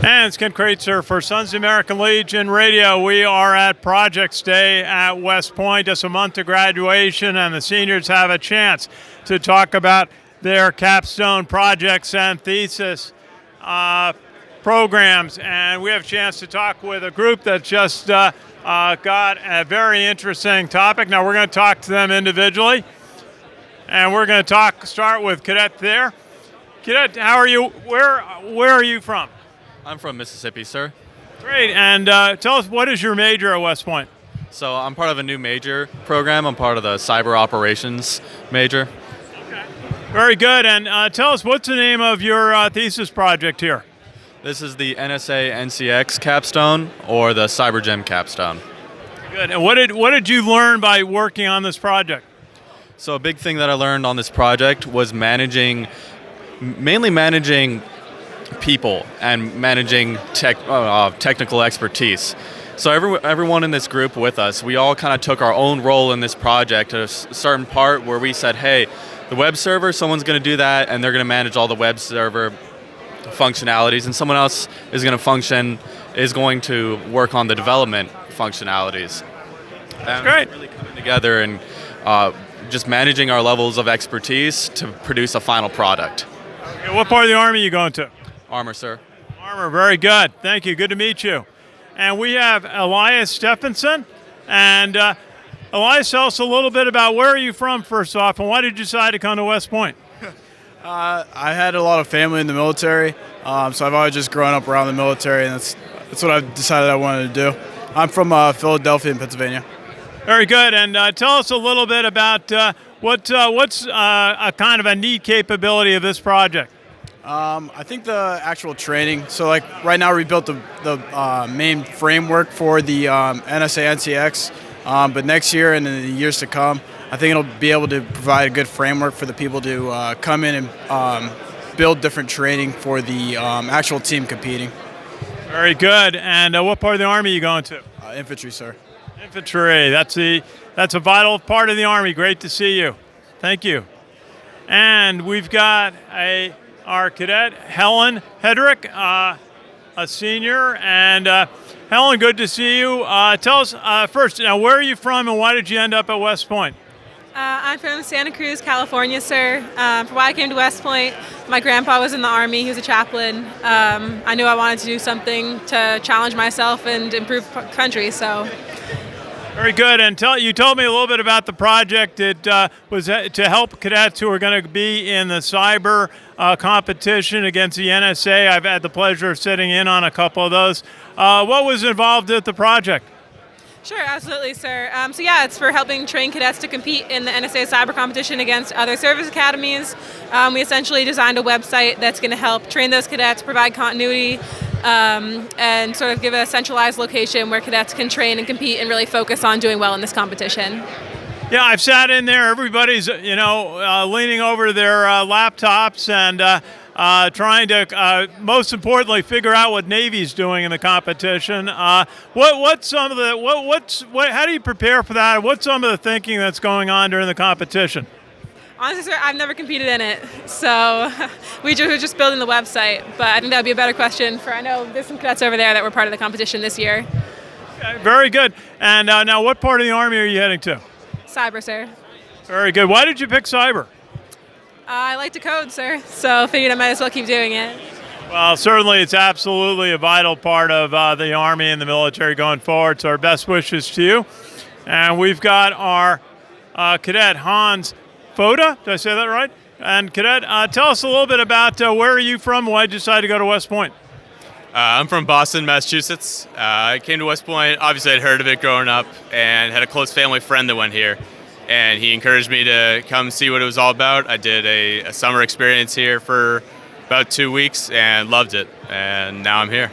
And it's Ken Kreitzer for Sons of the American Legion Radio. We are at Projects Day at West Point, just a month to graduation, and the seniors have a chance to talk about their capstone projects and thesis programs. And we have a chance to talk with a group that just got a very interesting topic. Now we're going to talk to them individually, and we're going to start with Cadet Thayer. Cadet, how are you? Where are you from? I'm from Mississippi, sir. Great, and tell us, what is your major at West Point? So I'm part of a new major program. I'm part of the cyber operations major. Okay. Very good, and tell us, what's the name of your thesis project here? This is the NSA NCX capstone, or the CyberGem capstone. Good, and what did you learn by working on this project? So a big thing that I learned on this project was mainly managing people and managing technical expertise. So everyone in this group with us, we all kind of took our own role in this project at a certain part where we said, hey, the web server, someone's going to do that, and they're going to manage all the web server functionalities, and someone else is going to work on the development functionalities. That's great. Really coming together and just managing our levels of expertise to produce a final product. Okay, what part of the Army are you going to? Armor, sir. Armor, very good. Thank you. Good to meet you. And we have Elias Stephenson. And Elias, tell us a little bit about where are you from, first off, and why did you decide to come to West Point? I had a lot of family in the military, so I've always just grown up around the military, and that's what I've decided I wanted to do. I'm from Philadelphia in Pennsylvania. Very good. And tell us a little bit about what's a kind of a neat capability of this project. I think the actual training. So, like right now, we built the main framework for the NSA NCX, but next year and in the years to come, I think it'll be able to provide a good framework for the people to come in and build different training for the actual team competing. Very good. And what part of the Army are you going to? Infantry, sir. Infantry. That's a vital part of the Army. Great to see you. Thank you. And we've got our cadet, Helen Hedrick, a senior. And Helen, good to see you. Tell us first, now, where are you from and why did you end up at West Point? I'm from Santa Cruz, California, sir. For why I came to West Point, my grandpa was in the Army. He was a chaplain. I knew I wanted to do something to challenge myself and improve country, so. Very good. And you told me a little bit about the project. It was to help cadets who are going to be in the cyber competition against the NSA. I've had the pleasure of sitting in on a couple of those. What was involved with the project? Sure, absolutely, sir. It's for helping train cadets to compete in the NSA cyber competition against other service academies. We essentially designed a website that's going to help train those cadets, provide continuity, and sort of give a centralized location where cadets can train and compete and really focus on doing well in this competition. Yeah, I've sat in there. Everybody's, leaning over their laptops and trying to, most importantly, figure out what Navy's doing in the competition. How do you prepare for that? What's some of the thinking that's going on during the competition? Honestly, sir, I've never competed in it, so we're just building the website. But I think that would be a better question I know there's some cadets over there that were part of the competition this year. Okay, very good. And now what part of the Army are you heading to? Cyber, sir. Very good. Why did you pick cyber? I like to code, sir, so figured I might as well keep doing it. Well, certainly it's absolutely a vital part of the Army and the military going forward, so our best wishes to you. And we've got our cadet, Hans Foda. Did I say that right? And cadet, tell us a little bit about where are you from, why did you decide to go to West Point? I'm from Boston, Massachusetts. I came to West Point, obviously I'd heard of it growing up, and had a close family friend that went here. And he encouraged me to come see what it was all about. I did a summer experience here for about 2 weeks and loved it. And now I'm here.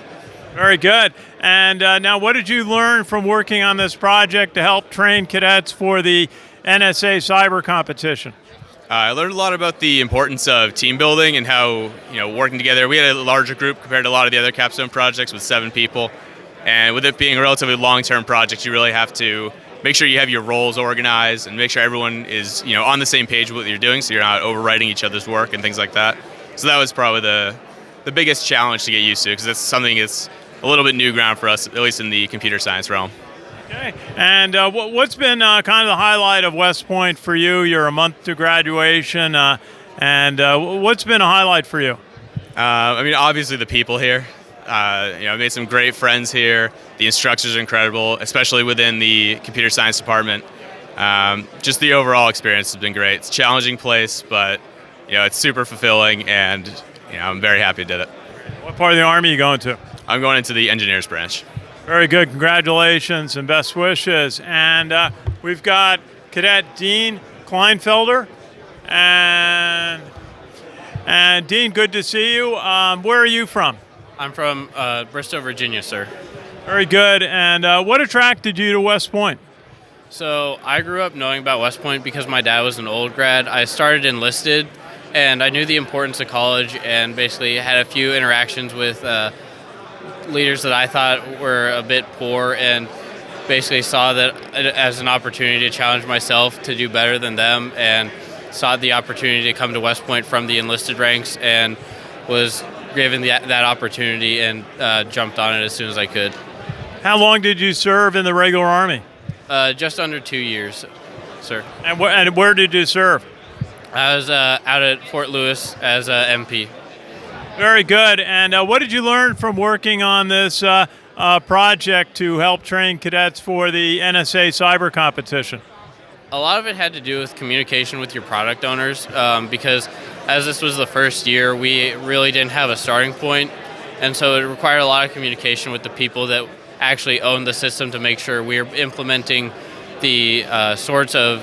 Very good. And now what did you learn from working on this project to help train cadets for the NSA cyber competition? I learned a lot about the importance of team building and how, working together. We had a larger group compared to a lot of the other capstone projects with 7 people. And with it being a relatively long-term project, you really have to make sure you have your roles organized and make sure everyone is, on the same page with what you're doing so you're not overwriting each other's work and things like that. So that was probably the the biggest challenge to get used to because it's something that's a little bit new ground for us, at least in the computer science realm. Okay. And what's been kind of the highlight of West Point for you? You're a month to graduation, and what's been a highlight for you? I mean, obviously the people here. I made some great friends here. The instructors are incredible, especially within the computer science department. Just the overall experience has been great. It's a challenging place, but it's super fulfilling, and I'm very happy I did it. What part of the Army are you going to? I'm going into the engineers branch. Very good. Congratulations and best wishes. And we've got Cadet Dean Kleinfelder. And Dean, good to see you. Where are you from? I'm from Bristow, Virginia, sir. Very good. And what attracted you to West Point? So I grew up knowing about West Point because my dad was an old grad. I started enlisted, and I knew the importance of college and basically had a few interactions with leaders that I thought were a bit poor, and basically saw that as an opportunity to challenge myself to do better than them, and saw the opportunity to come to West Point from the enlisted ranks, and was given that opportunity and jumped on it as soon as I could. How long did you serve in the regular Army? Just under 2 years, sir. And where did you serve? I was out at Fort Lewis as a MP. Very good. And what did you learn from working on this project to help train cadets for the NSA cyber competition? A lot of it had to do with communication with your product owners because as this was the first year, we really didn't have a starting point. And so it required a lot of communication with the people that actually own the system to make sure we're implementing the sorts of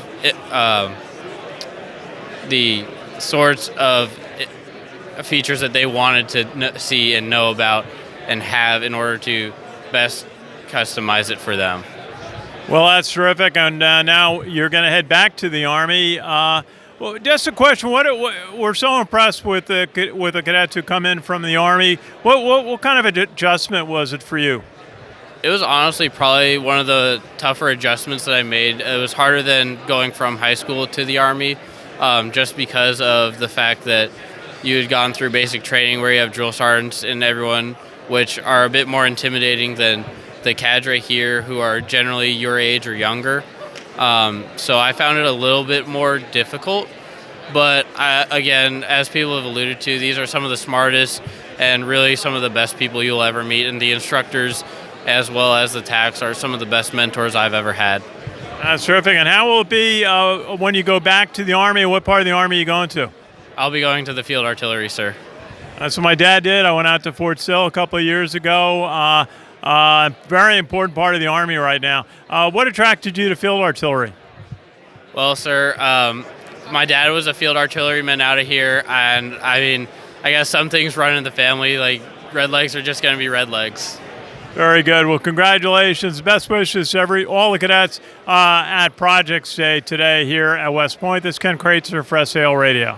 features that they wanted to see and know about and have in order to best customize it for them. Well, that's terrific. And now you're going to head back to the Army. Well, just a question: we're so impressed with the cadets who come in from the Army. What kind of adjustment was it for you? It was honestly probably one of the tougher adjustments that I made. It was harder than going from high school to the Army, just because of the fact that you had gone through basic training where you have drill sergeants and everyone, which are a bit more intimidating than the cadre here, who are generally your age or younger. So I found it a little bit more difficult. But again, as people have alluded to, these are some of the smartest and really some of the best people you'll ever meet, and the instructors as well as the TACs are some of the best mentors I've ever had. That's terrific. And how will it be when you go back to the Army? What part of the Army are you going to? I'll be going to the field artillery, sir. That's what my dad did. I went out to Fort Sill a couple of years ago. Very important part of the Army right now. What attracted you to field artillery? Well, sir, my dad was a field artilleryman out of here, and I mean, I guess some things run in the family, like red legs are just going to be red legs. Very good. Well, congratulations. Best wishes to all the cadets at Projects Day today here at West Point. This is Ken Kreitzer for SAL Radio.